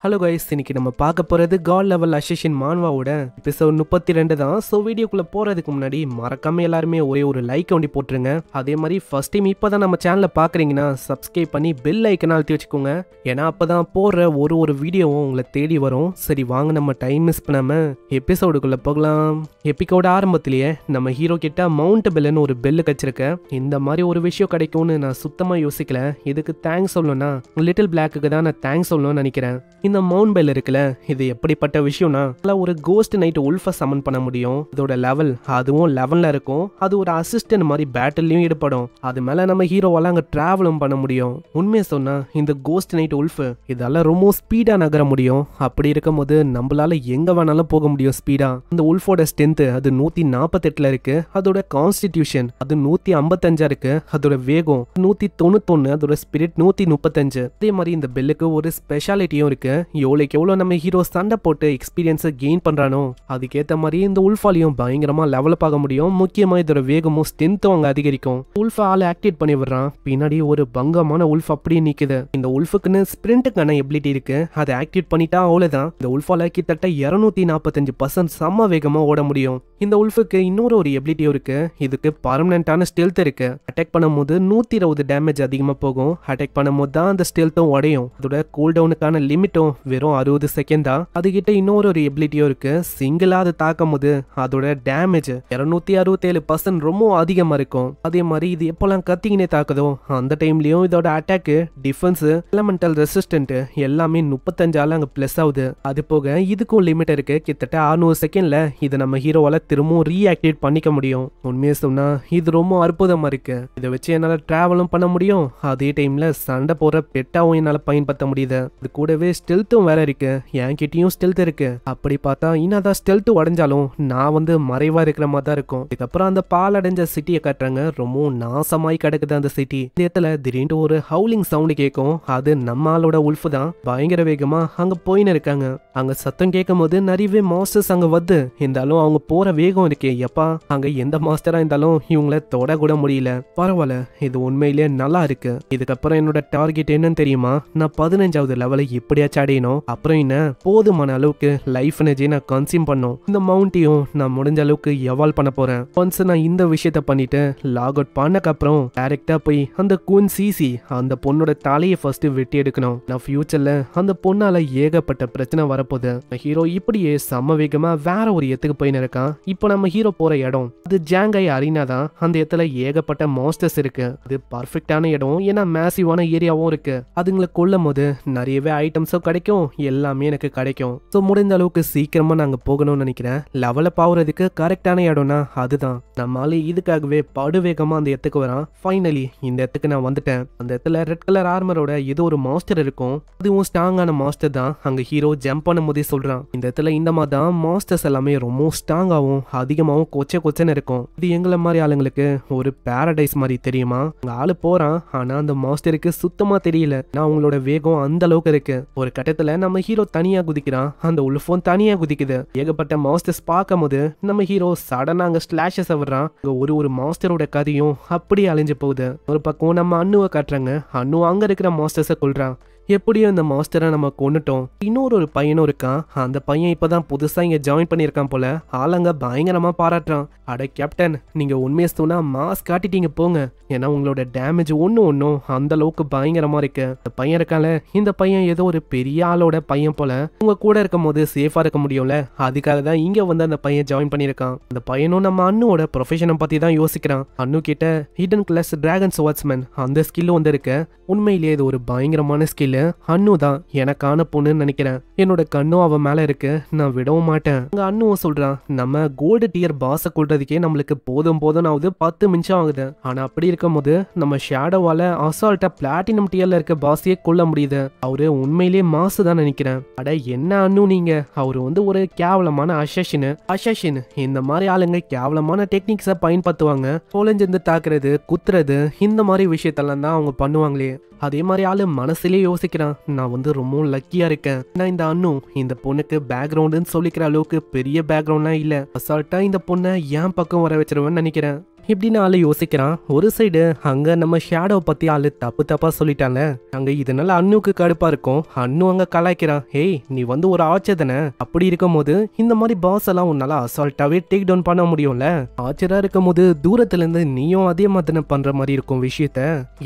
Hello guys, இன்னைக்கு நம்ம பார்க்க போகிறது காட் லெவல் அசேஷன் மான்வாவோட எபிசோட் 32 தான். ஸோ வீடியோக்குள்ளே போகிறதுக்கு முன்னாடி மறக்காம எல்லாருமே ஒரே ஒரு லைக் ஒண்டி போட்டுருங்க. அதே மாதிரி ஃபர்ஸ்ட் டைம் இப்போ தான் நம்ம சேனலை பார்க்குறீங்கன்னா சப்ஸ்கிரைப் பண்ணி பெல் ஐக்கனை அழுத்தி வச்சுக்கோங்க. ஏன்னா அப்போ தான் போடுற ஒரு வீடியோவும் உங்களை தேடி வரும். சரி வாங்க, நம்ம டைம் மிஸ் பண்ணாமல் எபிசோடுக்குள்ளே போகலாம். எபிக்கோட ஆரம்பத்திலேயே நம்ம ஹீரோ கிட்ட மவுண்ட் பெல்லுன்னு ஒரு பெல்லு கச்சிருக்க. இந்த மாதிரி ஒரு விஷயம் கிடைக்கும்னு நான் சுத்தமாக யோசிக்கல. இதுக்கு தேங்க்ஸ் சொல்லணும்னா லிட்டில் பிளாக்கு தான் நான் தேங்க்ஸ் சொல்லணும்னு நினைக்கிறேன். இந்த மவுண்ட் பெல் இருக்குல்ல, இது எப்படிப்பட்ட விஷயம்னா ஒரு கோஸ்ட் நைட் உல்ஃபை சமன் பண்ண முடியும். இதோட லெவல் அதுவும் 11ல இருக்கும். அது ஒரு அசிஸ்டன்ட் மாதிரி பேட்டிலையும் ஈடுபடும். அது மேல நம்ம ஹீரோவால அங்க டிராவலும் பண்ண முடியும். உண்மையை சொன்னா இந்த கோஸ்ட் நைட் உல்ஃப் இதெல்லாம் ரொம்ப ஸ்பீடா நகர முடியும். அப்படி இருக்கும்போது நம்மளால எங்க வேணாலும் போக முடியும் ஸ்பீடா. இந்த உல்ஃபோட ஸ்ட்ரென்த் அது 148ல இருக்கு. அதோட கான்ஸ்டிடியூஷன் அது 155 இருக்கு. அதோட வேகம் 191. அதோட ஸ்பிரிட் 135. அதே மாதிரி இந்த பெல்லுக்கு ஒரு ஸ்பெஷாலிட்டியும் இருக்கு. எவ்வளோக்கு எவ்வளோ நம்ம ஹீரோ சண்டை போட்டு எக்ஸ்பீரியன்ஸை கெயின் பண்றானோ அதுக்கேற்ற மாதிரி இந்த உல்ஃபாலையும் பயங்கரமா டெவலப் ஆக முடியும். முக்கியமா இதோட வேகமும் ஸ்ட்ரென்த்தும் அங்க அதிகரிக்கும். உல்ஃபை ஆளை ஆக்டிவேட் பண்ணி விடுறான். பின்னாடி ஒரு பங்கமான உல்ஃப் அப்படியே நிக்குது. இந்த உல்ஃபுக்குன்னு ஸ்பிரிண்ட்டுக்கான எபிலிட்டி இருக்கு. அதை ஆக்டிவேட் பண்ணிட்டா அவ்வளவுதான். இந்த உல்ஃபால கிட்டத்தட்ட 245% செம்ம வேகமா ஓட முடியும். இந்த உல்ஃபுக்கு இன்னொரு எபிலிட்டியும் இருக்கு. இதுக்கு பர்மனன்டான ஸ்டெல்த் இருக்கு. அட்டாக் பண்ணும்போது 120 டேமேஜ் அதிகமா போகும். அட்டாக் பண்ணும்போது தான் அந்த ஸ்டெல்த்தும் உடையும். அதோட கூல் டவுனுக்கான லிமிட்டும் வெறும் 60 செகண்ட் தான். அதுகிட்ட இன்னொரு எபிலிட்டியும் இருக்கு. சிங்கிளா அது தாக்கும் போது அதோட டேமேஜ் 267% ரொம்ப அதிகமா இருக்கும். அதே மாதிரி இது எப்பெல்லாம் கத்திக்கினே தாக்குதோ அந்த டைம்லயும் இதோட அட்டாக், டிஃபென்ஸ், எலமெண்டல் ரெசிஸ்டன்ட் எல்லாமே 35 அங்க பிளஸ் ஆகுது. அது போக இதுக்கும் லிமிட் இருக்கு. கிட்டத்தட்ட 600 செகண்ட்ல இது நம்ம ஹீரோவால திரும்பவும் ரீஆக்டிவேட் பண்ணிக்க முடியும். உண்மையை சொன்னா இது ரொம்ப அற்புதமா இருக்கு. இதை வச்சு என்னால டிராவலும் பண்ண முடியும். அதே டைம்ல சண்டை போற பெட்டாவும் என்னால பயன்படுத்த முடியுது. இது கூடவே ஸ்டெல்த்தும் வேற இருக்கு. என்கிட்டயும் ஸ்டெல்த் இருக்கு. அப்படி பார்த்தா இன்னதான் ஸ்டெல்த் உடைஞ்சாலும் நான் மறைவா இருக்கிற மாதிரி தான் இருக்கும். இதுக்கப்புறம் அந்த பால் அடைஞ்ச சிட்டியை காட்டுறாங்க. ரொம்ப நாசமாய் கிடக்குது அந்த சிட்டி. இந்த இடத்துல திடீர்னு ஒரு ஹவுலிங் சவுண்ட் கேட்கும். அது நம்ம ஆளோட உல்ஃப் தான். பயங்கர வேகமா அங்க போயின்னு இருக்காங்க. அங்க சத்தம் கேட்கும் போது நிறையவே மாஸ்டர்ஸ் அங்க வந்து இருந்தாலும் அவங்க போற வேகம் இருக்கே எப்பா, அங்க எந்த மாஸ்டரா இருந்தாலும் இவங்கள தொட கூட முடியல. பரவாயில்ல, இது உண்மையிலேயே நல்லா இருக்கு. இதுக்கப்புறம் என்னோட டார்கெட் என்னன்னு தெரியுமா? நான் 15வது லெவலை எப்படியாச்சும் அடையணும். அப்புறம் என்ன போதுமான அளவுக்கு லைஃப் எனர்ஜி நான் கன்சியூம் பண்ணும். இந்த மவுண்டையும் நான் முடிஞ்ச அளவுக்கு எவால்வ் பண்ண போறேன். ஒன்ஸ் நான் இந்த விஷயத்த பண்ணிட்டு லாக் அவுட் பண்ணக்கு அப்புறம் டைரக்டா போய் அந்த கூன் சிசி அந்த பொண்ணோட தலையை ஃபர்ஸ்ட் வெட்டி எடுக்கணும். நான் ஃபியூச்சர்ல அந்த பொண்ணால ஏகப்பட்ட பிரச்சனை வரப்போகுது. ஹீரோ இப்படியே சம வேகமா வேற ஒரு இடத்துக்கு போயின்னு இருக்கான். இப்போ நம்ம ஹீரோ போற இடம் அது ஜாங்காய் அரீனா தான். அந்த இடத்துல ஏகப்பட்ட மாஸ்டர்ஸ் இருக்கு. அது பர்ஃபெக்டான இடம். ஏன்னா மேசிவான ஏரியாவும் இருக்கு. அதுங்களை கொல்லும் போது நிறையவே ஐட்டம்ஸும் கிடைக்கும். எல்லாமே எனக்கு கிடைக்கும். ஸோ முடிந்த அளவுக்கு சீக்கிரமா நாங்க போகணும்னு நினைக்கிறேன். லெவலப் ஆகுறதுக்கு கரெக்டான இடம்னா அதுதான். நம்மளால இதுக்காகவே படுவேகமா அந்த இடத்துக்கு வரான். ஃபைனலி இந்த இடத்துக்கு நான் வந்துட்டேன். அந்த இடத்துல ரெட் கலர் ஆர்மரோட இது ஒரு மாஸ்டர் இருக்கும். அதுவும் ஸ்ட்ராங்கான மாஸ்டர் தான். அங்க ஹீரோ ஜம்ப் பண்ணும் போதே சொல்றான், இந்த இடத்துல இந்த மாதிரி தான் மாஸ்டர்ஸ் எல்லாமே ரொம்ப ஸ்ட்ராங்காகவும் அதிகமாகவும் கொச்சன்னு இருக்கும். இது எங்களை மாதிரி ஆளுங்களுக்கு ஒரு பாரடைஸ் மாதிரி தெரியுமா? அங்க ஆளு போறான். ஆனா அந்த மாஸ்டருக்கு சுத்தமா தெரியல. நான் அவங்களோட வேகம் அந்த அளவுக்கு இருக்கு. ஒரு கட்டத்துல நம்ம ஹீரோ தனியா குதிக்கிறான். அந்த உல்ஃபும் தனியா குதிக்குது. ஏகப்பட்ட மாஸ்டர்ஸ் பார்க்கும் போது நம்ம ஹீரோ சடனா அங்க ஸ்லாஷஸ் வர்றான். ஒரு மாஸ்டரோட கதையும் அப்படியே அழிஞ்சு போகுது. ஒரு பக்கம் நம்ம அண்ணுவை காட்டுறாங்க. அண்ணு அங்க இருக்கிற மாஸ்டர்ஸை கொல்றான். எப்படியும் இந்த மாஸ்டரை நம்ம கொண்டுட்டோம். இன்னொரு பையனும் இருக்கான். அந்த பையன் இப்பதான் புதுசா இங்க ஜாயின் பண்ணியிருக்கான் போல. ஆளுங்க பயங்கரமா பாராட்டுறான். அட கேப்டன், நீங்க உண்மையை சொன்னா மாஸ் காட்டிட்டீங்க போங்க. ஏன்னா உங்களோட டேமேஜ் ஒன்னும் அந்த அளவுக்கு பயங்கரமா இருக்கு. இந்த பையன் இருக்கால, இந்த பையன் ஏதோ ஒரு பெரிய ஆளோட பையன் போல. உங்க கூட இருக்கும் போது சேஃபா இருக்க முடியும்ல, அதுக்காக தான் இங்க வந்து அந்த பையன் ஜாயின் பண்ணியிருக்கான். அந்த பையனும் நம்ம அண்ணுவோட ப்ரொஃபஷனை பத்தி தான் யோசிக்கிறான். அண்ணு கிட்ட ஹிடன் கிளாஸ் டிராகன் ஸ்வாட்ஸ்மேன் அந்த ஸ்கில் இருக்கு. உண்மையிலேயே இது ஒரு பயங்கரமான ஸ்கில். அண்ணு தான் எனக்கான பொண்ணுன்னு நினைக்கிறேன். என்னோட கண்ணும் அவன் மேல இருக்கு. நான் விடவும் மாட்டேன். அங்க அண்ணுவும் சொல்றான், நம்ம கோல்டு டியர் பாஸை கொள்றதுக்கே நம்மளுக்கு போதும் ஆகுது 10 நிமிஷம் ஆகுது. ஆனா அப்படி இருக்கும் போது நம்ம ஷேடோவால அசால்ட்டா பிளாட்டினம் டியர்ல இருக்க பாஸையே கொல்ல முடியுது. அவரு உண்மையிலேயே மாசு தான் நினைக்கிறேன். அட என்ன அண்ணு நீங்க, அவரு ஒரு கேவலமான அசஷின். இந்த மாதிரி ஆளுங்க கேவலமான டெக்னிக்ஸை பயன்படுத்துவாங்க. தொலைஞ்சிருந்து தாக்குறது, குத்துறது, இந்த மாதிரி விஷயத்தெல்லாம் தான் அவங்க பண்ணுவாங்களே. அதே மாதிரி ஆளு மனசுலயே யோசிக்கிறான், நான் ரொம்ப லக்கியா இருக்கேன். நான் இந்த அண்ணு இந்த பொண்ணுக்கு பேக்ரவுண்டுன்னு சொல்லிக்கிற அளவுக்கு பெரிய பேக்ரவுண்ட்லாம் இல்ல. அசால்ட்டா இந்த பொண்ணை என் பக்கம் வர வச்சிருவேன்னு நினைக்கிறேன். இப்படின்னு ஆளு யோசிக்கிறான். ஒரு சைடு அங்க நம்ம ஷேடோ பத்தி ஆளு தப்பு தப்பா சொல்லிட்டான்ல, அங்க இதனால அண்ணுக்கு கடுப்பா இருக்கும். அண்ணு அங்க கலாய்க்கிறான். ஹேய், நீ வந்து ஒரு ஆச்சர் தானே, அப்படி இருக்கும் போது இந்த மாதிரி பாஸ் எல்லாம் உன்னால அசால்ட்டாவே டேக் டவுன் பண்ண முடியும்ல. ஆச்சரா இருக்கும் போது தூரத்துல இருந்து நீயும் அதே மாதிரி பண்ற மாதிரி இருக்கும் விஷயத்த.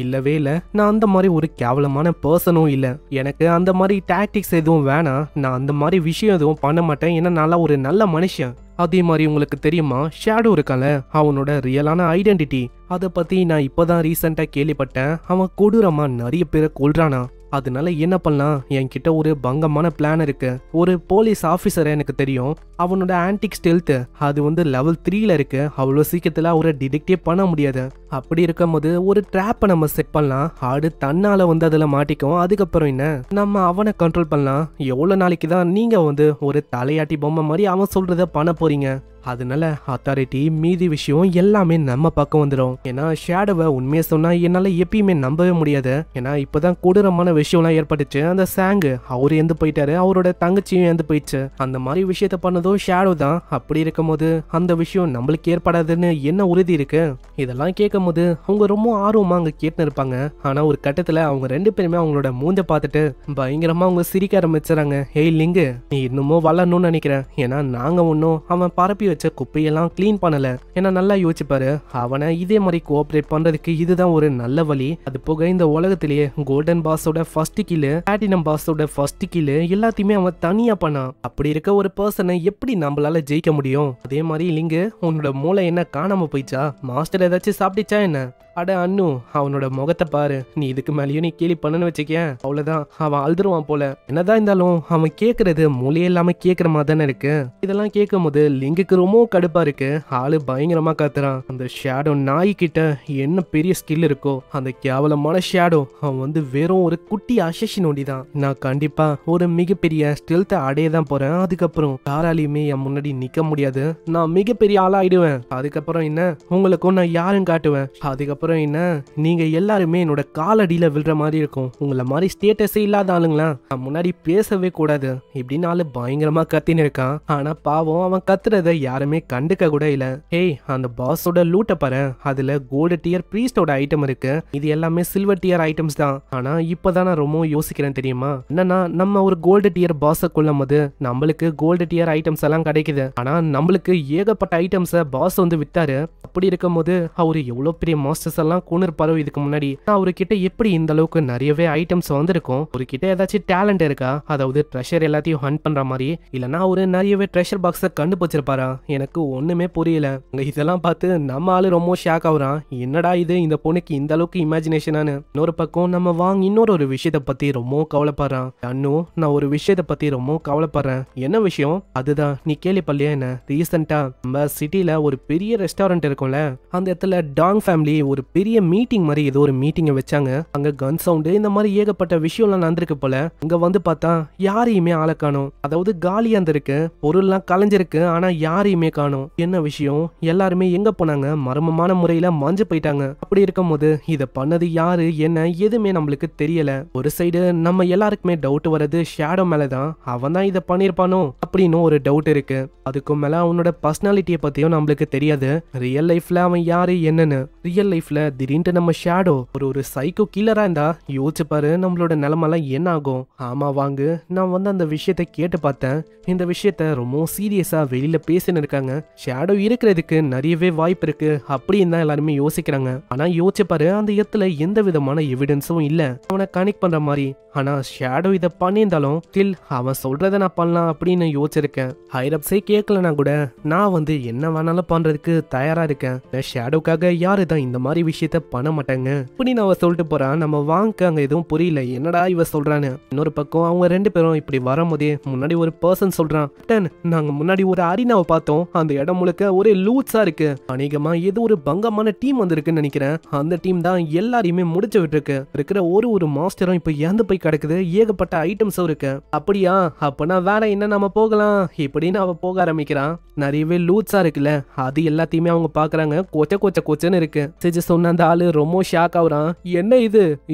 இல்லவே இல்ல, நான் அந்த மாதிரி ஒரு கேவலமான பர்சனும் இல்ல. எனக்கு அந்த மாதிரி டாக்டிக்ஸ் எதுவும் வேணாம். நான் அந்த மாதிரி விஷயம் எதுவும் பண்ண மாட்டேன். ஏன்னா நான் ஒரு நல்ல மனுஷன். அதே மாதிரி உங்களுக்கு தெரியுமா, ஷேடோ இருக்கால, அவனோட ரியலான ஐடென்டிட்டி அதை பத்தி நான் இப்பதான் ரீசெண்டா கேள்விப்பட்டேன். அவன் கொடூரமா நிறைய பேரை கொல்றானா. அதனால என்ன பண்ணலாம், என்கிட்ட ஒரு பங்கமான பிளான் இருக்கு. ஒரு போலீஸ் ஆபீசரை எனக்கு தெரியும். அவனோட ஆன்டிக் ஸ்டெல்த் அது வந்து லெவல் 3ல இருக்கு. அவ்வளோ சீக்கிரத்துல அவரை டிடெக்டே பண்ண முடியாது. அப்படி இருக்கும் போது ஒரு ட்ராப்பை நம்ம செட் பண்ணலாம். ஆடு தன்னால வந்து அதுல மாட்டிக்கும். அதுக்கப்புறம் என்ன, நம்ம அவனை கண்ட்ரோல் பண்ணலாம். எவ்வளவு நாளைக்கு தான் நீங்க வந்து ஒரு தலையாட்டி பொம்மை மாதிரி அவன் சொல்றத பண்ண போறீங்க. அதனால அத்தாரிட்டி மீதி விஷயம் எல்லாமே நம்ம பக்கம் வந்துடும். ஏன்னா ஷேடோவை உண்மையை சொன்னா என்னால எப்பயுமே நம்பவே முடியாது. ஏன்னா இப்பதான் கொடூரமான விஷயம்லாம் ஏற்பட்டுச்சு. அந்த சாங்கு அவரு எந்து போயிட்டாரு, அவரோட தங்கச்சியும் எந்து போயிடுச்சு. அந்த மாதிரி விஷயத்த பண்ணதும் ஷேடோ தான். அப்படி இருக்கும் போது அந்த விஷயம் நம்மளுக்கு ஏற்படாதுன்னு என்ன உறுதி இருக்கு? இதெல்லாம் கேட்கும் போது அவங்க ரொம்ப ஆர்வமா அங்க கேட்டு இருப்பாங்க. ஆனா ஒரு கட்டத்துல அவங்க ரெண்டு பேருமே அவங்களோட மூஞ்ச பார்த்துட்டு பயங்கரமா அவங்க சிரிக்க ஆரம்பிச்சுறாங்க. ஹேய் லிங்கு, நீ இன்னமும் வளரணும்னு நினைக்கிறேன். ஏன்னா நாங்க ஒன்னும் அவன் பரப்பி வச்ச குப்பையெல்லாம் கிளீன் பண்ணல. ஏன்னா நல்லா யோசிப்பாரு, அவனை இதே மாதிரி கோஆபரேட் பண்றதுக்கு இதுதான் ஒரு நல்ல வழி. அது போக இந்த உலகத்திலேயே கோல்டன் பாஸோட ஃபர்ஸ்ட் கில்லு, பிளாட்டினம் பாஸோட ஃபர்ஸ்ட் கில்லு எல்லாத்தையுமே அவன் தனியா பண்ணான். அப்படி இருக்க ஒரு பர்சனை எப்படி நம்மளால ஜெயிக்க முடியும்? அதே மாதிரி லிங்கு, உன்னோட மூளை என்ன காணாம போயிச்சா? மாஸ்டர் ஏதாச்சும் சாப்பிட்டுச்சா என்ன? அட அண்ணு, அவனோட முகத்தை பாரு. நீ இதுக்கு மேலேயும் நீ கேலி பண்ணனு வச்சுக்கேன், அவ்வளவுதான், அவன் அழுதுருவான் போல. என்னதான் இருந்தாலும் அவன் கேட்கறது மொழியே இல்லாம கேட்கற மாதிரி தானே இருக்கு. இதெல்லாம் கேட்கும் போது லிங்குக்கு ரொம்ப கடுப்பா இருக்கு. ஆளு பயங்கரமா காத்துறான். அந்த ஷேடோ நாய் கிட்ட என்ன பெரிய ஸ்கில் இருக்கோ, அந்த கேவலமான ஷேடோ அவன் வந்து வெறும் ஒரு குட்டி அசசின் ஒண்டி தான். நான் கண்டிப்பா ஒரு மிகப்பெரிய ஸ்டெல்த்தை அடைய தான் போறேன். அதுக்கப்புறம் யாராலையுமே என் முன்னாடி நிக்க முடியாது. நான் மிகப்பெரிய ஆளா ஆயிடுவேன். அதுக்கப்புறம் என்ன, உங்களுக்கும் நான் யாரும் காட்டுவேன். அதுக்கப்புறம் என்ன, நீங்க எல்லாருமே என்னோட காலடியில விழுற மாதிரி இருக்கும். உங்களை மாதிரி ஸ்டேட்டஸே இல்லாத ஆளுங்களா நான் முன்னாடி பேசவே கூடாது இப்படின்னு ஆளு பயங்கரமா கத்தின்னு இருக்கான். ஆனா பாவம், அவன் கத்துறத யாருமே கண்டுக்க கூட இல்ல. ஏய், அந்த பாஸோட லூட்டை பாரு. அதுல கோல்டு டியர் பிரீஸ்டோட ஐட்டம் இருக்கு. இது எல்லாமே சில்வர் டியர் ஐட்டம்ஸ் தான். ஆனா இப்பதான் நான் ரொம்ப யோசிக்கிறேன் தெரியுமா. என்னன்னா, நம்ம ஒரு கோல்டு டியர் பாஸை கொள்ளும் போது நம்மளுக்கு கோல்டு டியர் ஐட்டம்ஸ் எல்லாம் கிடைக்குது. ஆனா நம்மளுக்கு ஏகப்பட்ட ஐட்டம்ஸை பாஸ் வந்து வித்தாரு. அப்படி இருக்கும் போது அவரு எவ்வளவு பெரிய மாஸ்டர்ஸ் எல்லாம் கொண்டிருப்பாரோ இதுக்கு முன்னாடி. அவர்கிட்ட எப்படி இந்த அளவுக்கு நிறையவே ஐட்டம்ஸ் வந்திருக்கும்? அவர்கிட்ட ஏதாச்சும் டேலண்ட் இருக்கா? அதாவது ட்ரெஷர் எல்லாத்தையும் ஹண்ட் பண்ற மாதிரி, இல்லனா ஒரு நிறையவே ட்ரெஷர் பாக்ஸை கண்டுபிடிச்சிருப்பாரா? எனக்கு ஒண்ணுமே புரியல. இதெல்லாம் பார்த்து நம்ம ஆளு ரொம்ப ஷாக் ஆகுறான். என்னடா இது, இந்த பொண்ணுக்கு இந்த அளவுக்கு இமேஜினேஷனானு. இன்னொரு பக்கம் நம்ம வாங்க இன்னொரு விஷயத்தை பத்தி ரொம்ப கவலைப்படுறான். அண்ணு, நான் ஒரு விஷயத்தை பத்தி ரொம்ப கவலைப்படுறேன். என்ன விஷயம்? அதுதான் நீ கேள்விப்படலையா என்ன? ரீசெண்டா நம்ம சிட்டில ஒரு பெரிய ரெஸ்டாரண்ட் இருக்கும்ல, அந்த இடத்துல டாங் ஃபேமிலி ஒரு பெரிய மீட்டிங் மாதிரி ஏதோ ஒரு மீட்டிங்கை வச்சாங்க. அங்க கன் சவுண்டு இந்த மாதிரி ஏகப்பட்ட விஷயம்லாம் நடந்திருக்கு போல. அங்க வந்து பார்த்தா யாரையுமே ஆள காணோம். அதாவது காலியா இருந்திருக்கு, பொருள்லாம் கலைஞ்சிருக்கு, ஆனா யாரையுமே காணோம். என்ன விஷயம்? எல்லாருமே எங்க போனாங்க? மர்மமான முறையில மஞ்சு போயிட்டாங்க. அப்படி இருக்கும் போது இத பண்ணது யாரு என்ன எதுவுமே நம்மளுக்கு தெரியல. ஒரு சைடு நம்ம எல்லாருக்குமே டவுட் வர்றது ஷேடோ மேலதான். அவன் தான் இதை பண்ணிருப்பானோ அப்படின்னு ஒரு டவுட் இருக்கு. அதுக்கும் மேல அவனோட பர்சனாலிட்டியை பத்தியும் நம்மளுக்கு தெரியாது. ரியல் லைஃப்ல அவன் யாரு என்னன்னு. ரியல் லைஃப்ல திடீர்னு நம்ம ஷேடோ ஒரு சைக்கோ கில்லரா இருந்தா யோசிச்சு பாரு, நம்மளோட நிலைமெல்லாம் என்ன ஆகும். ஆமா வாங்க, நான் வந்து அந்த விஷயத்த கேட்டு பார்த்தேன். இந்த விஷயத்த ரொம்ப சீரியஸா வெளியில பேசின்னு இருக்காங்க. ஷேடோ இருக்கிறதுக்கு நிறையவே வாய்ப்பு இருக்கு அப்படின்னு தான் எல்லாருமே யோசிக்கிறாங்க. ஆனா யோசிச்சு பாரு, அந்த இடத்துல எந்த விதமான எவிடன்ஸும் இல்ல அவனை கனெக்ட் பண்ற மாதிரி. ஆனா ஷேடோ இதை பண்ணியிருந்தாலும் ஸ்டில் அவன் சொல்றத நான் பண்ணலாம் அப்படின்னு யோசிச்சிருக்கேன். ஹைரப்ஸே கேட்கலனா கூட நான் வந்து என்ன வேணாலும் பண்றதுக்கு தயாரா இருக்கேன். ஷேடோக்காக யாரு தான் இந்த மாதிரி விஷயத்த பண்ண மாட்டாங்க இப்படின்னு அவ சொல்லிட்டு போறான். நம்ம வாங்க அங்க எதுவும் புரியல, என்னடா இவ சொல்றான்னு. இன்னொரு பக்கம் அவங்க ரெண்டு பேரும் இப்படி வரும்போதே முன்னாடி ஒரு பர்சன் சொல்றான், நாங்க முன்னாடி ஒரு அரினாவை பார்த்தோம். அந்த இடம் முழுக்க ஒரே லூட்ஸா இருக்கு. அநேகமா ஏதோ ஒரு பங்கமான டீம் வந்திருக்குன்னு நினைக்கிறேன். அந்த டீம் தான் எல்லாரையுமே முடிச்சு விட்டுருக்கு. இருக்கிற ஒரு மாஸ்டரும் இப்ப இறந்து போய் கிடக்குது. ஏகப்பட்ட ஐட்டம்ஸும் இருக்கு. அப்படியா, அப்பனா வேற என்ன, நம்ம போகலாம் இப்படின்னு அவ போக ஆரம்பிக்கிறான். நிறையவே லூட்ஸா இருக்குல்ல, அது எல்லாத்தையுமே அவங்க பாக்குறாங்க. கொச்ச கொச்சன்னு இருக்கு. இருக்கு. மெசேஜ் சொன்ன அந்த ஆளு ரொம்ப ஷாக் ஆகுறான். என்ன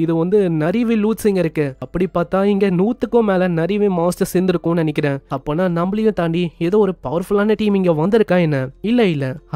இது வந்து நரிவே லூட்ஸிங்க இருக்கு. அப்படி பார்த்தா இங்க 100க்கும் மேல நரிவே மாஸ்டர் சேர்ந்திருக்கும்னு நினைக்கிறேன். அப்பனா நம்மளையும் தாண்டி ஏதோ ஒரு பவர்ஃபுல்லான டீம் இங்க வந்திருக்கா என்ன? இல்ல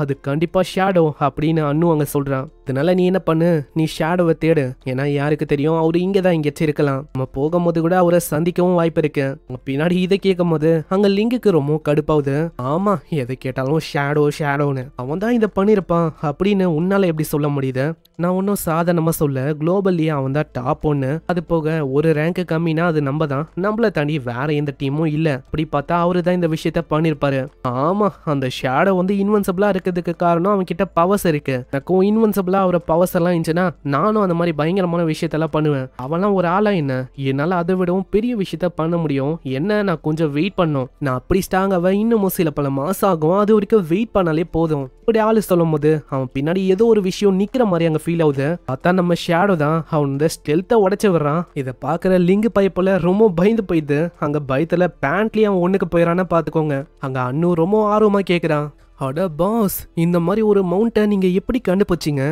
அது கண்டிப்பா ஷேடோ அப்படின்னு அண்ணு அங்க சொல்றான். அதனால நீ என்ன பண்ணு, நீ ஷேடோவை தேடு. ஏன்னா யாருக்கு தெரியும் அவரு இங்கதான் இங்கேச்சு இருக்கலாம். நம்ம போகும்போது கூட அவரை சந்திக்கவும் வாய்ப்பு இருக்கு. பின்னாடி இதை கேட்கும் போது அங்க லிங்குக்கு ரொம்ப கடுப்பாவுது. ஆமா, எதை கேட்டாலும் ஷேடோன்னு அவன் தான் இதை பண்ணிருப்பான் அப்படின்னு உன்னால எப்படி சொல்ல முடியுது? நான் ஒன்னும் சாதாரணமா சொல்ல, குளோபல்லி அவன் தான் டாப் ஒன்னு. அது போக ஒரு ரேங்க் கம்மினா அது நம்ம தான். நம்மள தாண்டி வேற எந்த டீமும் இல்ல. அப்படி பார்த்தா அவரு தான் இந்த விஷயத்த பண்ணிருப்பாரு. ஆமா, அந்த ஷேடோ வந்து இன்வென்சிபிளா இருக்கிறதுக்கு காரணம் அவன் கிட்ட பவர்ஸ் இருக்கு. எனக்கும் இன்வென்சிபிளா அவரை பவர்ஸ் எல்லாம் இருந்துச்சுன்னா நானும் அந்த மாதிரி பயங்கரமான விஷயத்தெல்லாம் பண்ணுவேன். அவன்லாம் ஒரு ஆளா என்ன? என்னால அதை விடவும் பெரிய விஷயத்த பண்ண முடியும். என்ன, நான் கொஞ்சம் வெயிட் பண்ணும். நான் அப்படி ஸ்ட்ராங்காக இன்னும் சில பல மாசம் ஆகும். அது வரைக்கும் வெயிட் பண்ணாலே போதும். இப்படி ஆளு சொல்லும் போது அவன் பின்னாடி ஏதோ ஒரு விஷயம் நிக்கிற மாதிரி அங்க ஃபீல் ஆகுது. அதான் நம்ம ஷேடோ தான் அவன் இந்த ஸ்டெல்த்தை உடைச்சு விடுறான். இதை பாக்குற லிங்க் பைப்புல ரொம்ப பயந்து போயிடுது. அங்க பயத்துல பேண்ட்லயே அவன் ஒண்ணுக்கு போயிடறான்னு பாத்துக்கோங்க. அங்க அண்ணு ரொம்ப ஆர்வமா கேக்குறான். அட பாஸ், இந்த மாதிரி ஒரு மவுண்ட்டை நீங்க எப்படி கண்டுபிடிச்சிங்க?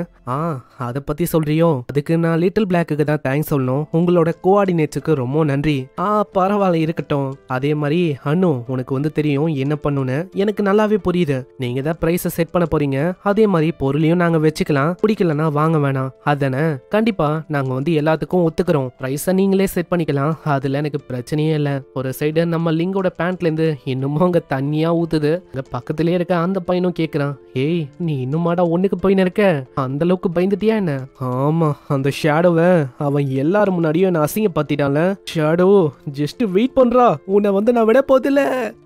அதை பத்தி சொல்றியோ? அதுக்கு நான் லிட்டில் பிளாக்கு தான் தேங்க்ஸ் சொல்லணும். உங்களோட கோஆர்டினேட்ஸுக்கு ரொம்ப நன்றி. பரவாயில்ல, இருக்கட்டும். அதே மாதிரி அண்ணு, உனக்கு வந்து தெரியும் என்ன பண்ணுன்னு. எனக்கு நல்லாவே புரியுது. நீங்க தான் பிரைஸை செட் பண்ண போறீங்க. அதே மாதிரி பொருளையும் நாங்க வச்சுக்கலாம். பிடிக்கலன்னா வாங்க வேணாம். அதானே? கண்டிப்பா நாங்க வந்து எல்லாத்துக்கும் ஒத்துக்கிறோம். பிரைஸை நீங்களே செட் பண்ணிக்கலாம். அதுல எனக்கு பிரச்சனையே இல்லை. ஒரு சைடு நம்ம லிங்கோட பேண்ட்ல இருந்து இன்னமும் அங்க தண்ணியா ஊத்துது. அங்க பக்கத்திலேயே இருக்க அந்த பையனும் கேக்குறான், ஏய் நீ இன்னுமாடா ஒண்ணுக்கு போயின்னு இருக்க? அந்த அளவுக்கு பயந்துட்டியா என்ன? ஆமா, அந்த ஷேடோவை அவன் எல்லாரும் முன்னாடியும் என்ன அசிங்கப்படுத்திட்டான்ல. ஷேடோ ஜஸ்ட் வெயிட் பண்றா, உன்னை வந்து நான் விட போதில்ல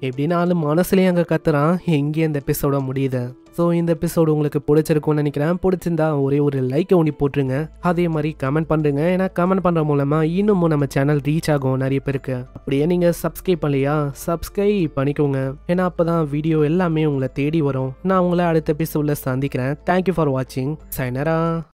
எப்படின்னு ஆளு மனசுலயே அங்க கத்துறான். எங்கே இந்த எபிசோட முடியுது. ஸோ இந்த எபிசோடு உங்களுக்கு பிடிச்சிருக்கும்னு நினைக்கிறேன். பிடிச்சிருந்தா ஒரே ஒரு லைக்கை ஒண்டி போட்டுருங்க. அதே மாதிரி கமெண்ட் பண்ணுங்க. ஏன்னா கமெண்ட் பண்ற மூலமா இன்னமும் நம்ம சேனல் ரீச் ஆகும் நிறைய பேருக்கு. அப்படியே நீங்க சப்ஸ்கிரைப் பண்ணலையா? சப்ஸ்கிரைப் பண்ணிக்கோங்க. ஏன்னா அப்பதான் வீடியோ எல்லாமே உங்களை தேடி வரும். நான் உங்களை அடுத்த எபிசோட்ல சந்திக்கிறேன். தேங்க்யூ ஃபார் வாட்சிங். சைனரா.